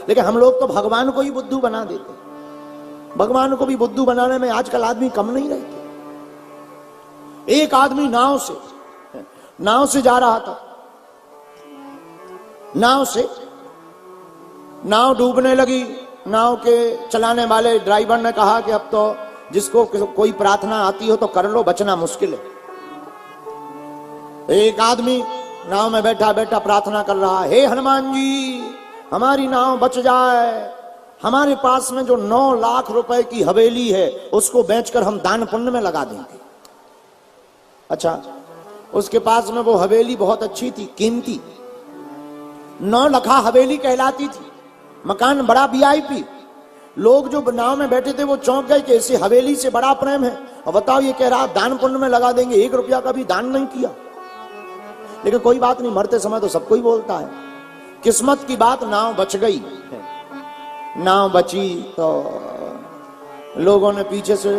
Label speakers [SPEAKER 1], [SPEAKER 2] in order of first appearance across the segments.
[SPEAKER 1] लेकिन हम लोग तो भगवान को ही बुद्धू बना देते। भगवान को भी बुद्धू बनाने में आजकल आदमी कम नहीं रहते। एक आदमी नाव से जा रहा था, नाव डूबने लगी। नाव के चलाने वाले ड्राइवर ने कहा कि अब तो जिसको कोई प्रार्थना आती हो तो कर लो, बचना मुश्किल है। एक आदमी नाव में बैठा बैठा प्रार्थना कर रहा है, हे हनुमान जी हमारी नाव बच जाए, हमारे पास में जो 9 लाख रुपए की हवेली है उसको बेचकर हम दान पुण्य में लगा देंगे। अच्छा, उसके पास में वो हवेली बहुत अच्छी थी, कीमती 9 लखा हवेली कहलाती थी, मकान बड़ा वीआईपी। लोग जो नाव में बैठे थे वो चौंक गए कि ऐसे हवेली से बड़ा प्रेम है। और बताओ, ये कह रहा दान पुण्य में लगा देंगे, 1 रुपया का भी दान नहीं किया। लेकिन कोई बात नहीं, मरते समय तो सबको ही बोलता है। किस्मत की बात, नाव बच गई। नाव बची तो लोगों ने पीछे से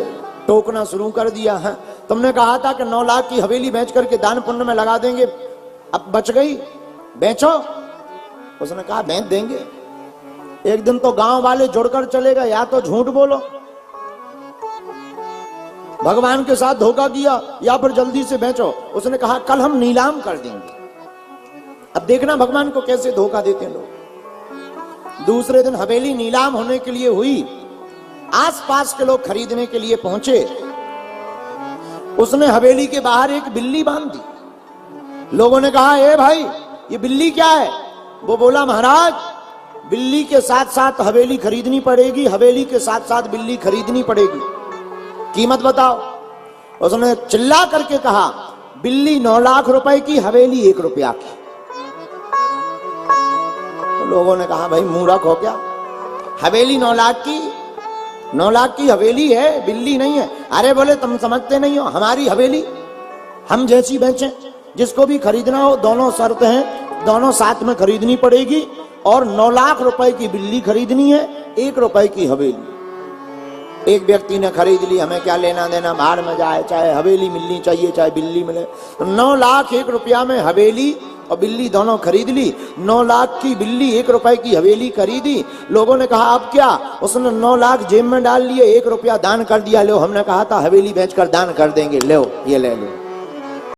[SPEAKER 1] टोकना शुरू कर दिया है, तुमने कहा था कि 9 लाख की हवेली बेच करके दान पुण्य में लगा देंगे, अब बच गई, बेचो। उसने कहा बेच देंगे। एक दिन तो गांव वाले जुड़कर चले गए, या तो झूठ बोलो, भगवान के साथ धोखा किया, या फिर जल्दी से बेचो। उसने कहा कल हम नीलाम कर देंगे। अब देखना भगवान को कैसे धोखा देते हैं लोग। दूसरे दिन हवेली नीलाम होने के लिए हुई, आसपास के लोग खरीदने के लिए पहुंचे। उसने हवेली के बाहर एक बिल्ली बांध दी। लोगों ने कहा, ए भाई ये बिल्ली क्या है? वो बोला, महाराज बिल्ली के साथ साथ हवेली खरीदनी पड़ेगी, हवेली के साथ साथ बिल्ली खरीदनी पड़ेगी, कीमत बताओ। उसने चिल्ला करके कहा, बिल्ली 9 लाख रुपए की, हवेली 1 रुपया की। तो लोगों ने कहा, भाई मूर्ख हो क्या, हवेली 9 लाख की, 9 लाख की हवेली है, बिल्ली नहीं है। अरे बोले तुम समझते नहीं हो, हमारी हवेली हम जैसी बेचें, जिसको भी खरीदना हो दोनों शर्त हैं, दोनों साथ में खरीदनी पड़ेगी। और 9 लाख रुपए की बिल्ली खरीदनी है, 1 रुपए की हवेली। एक व्यक्ति ने खरीद ली, हमें क्या लेना देना, बाहर में जाए, चाहे हवेली मिलनी चाहिए चाहे बिल्ली मिले। तो 9 लाख 1 रुपया में हवेली और बिल्ली दोनों खरीद ली। 9 लाख की बिल्ली, 1 रुपए की हवेली खरीदी। लोगों ने कहा अब क्या? उसने 9 लाख जेब में डाल लिए, 1 रुपया दान कर दिया। लो, हमने कहा था हवेली बेचकर दान कर देंगे, लो ये ले लो।